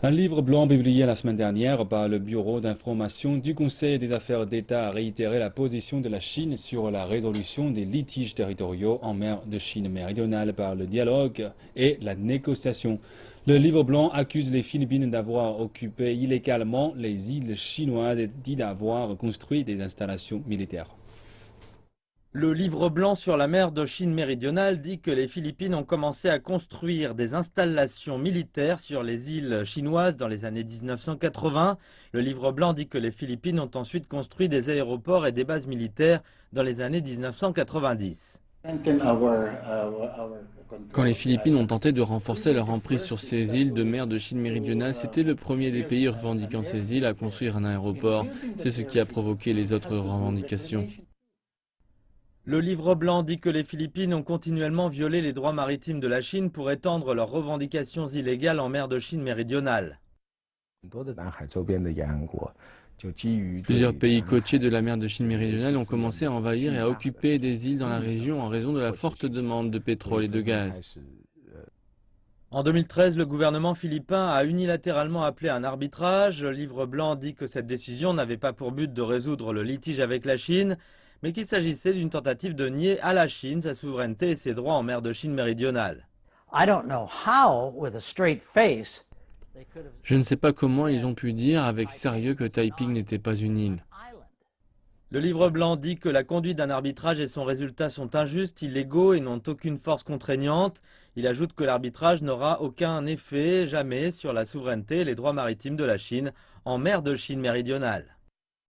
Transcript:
Un livre blanc publié la semaine dernière par le Bureau d'information du Conseil des affaires d'État a réitéré la position de la Chine sur la résolution des litiges territoriaux en mer de Chine méridionale par le dialogue et la négociation. Le livre blanc accuse les Philippines d'avoir occupé illégalement les îles chinoises et dit d'avoir construit des installations militaires. Le livre blanc sur la mer de Chine méridionale dit que les Philippines ont commencé à construire des installations militaires sur les îles chinoises dans les années 1980. Le livre blanc dit que les Philippines ont ensuite construit des aéroports et des bases militaires dans les années 1990. Quand les Philippines ont tenté de renforcer leur emprise sur ces îles de mer de Chine méridionale, c'était le premier des pays revendiquant ces îles à construire un aéroport. C'est ce qui a provoqué les autres revendications. Le livre blanc dit que les Philippines ont continuellement violé les droits maritimes de la Chine pour étendre leurs revendications illégales en mer de Chine méridionale. Plusieurs pays côtiers de la mer de Chine méridionale ont commencé à envahir et à occuper des îles dans la région en raison de la forte demande de pétrole et de gaz. En 2013, le gouvernement philippin a unilatéralement appelé un arbitrage. Le livre blanc dit que cette décision n'avait pas pour but de résoudre le litige avec la Chine, mais qu'il s'agissait d'une tentative de nier à la Chine sa souveraineté et ses droits en mer de Chine méridionale. Je ne sais pas comment ils ont pu dire avec sérieux que Taiping n'était pas une île. Le livre blanc dit que la conduite d'un arbitrage et son résultat sont injustes, illégaux et n'ont aucune force contraignante. Il ajoute que l'arbitrage n'aura aucun effet, jamais, sur la souveraineté et les droits maritimes de la Chine en mer de Chine méridionale.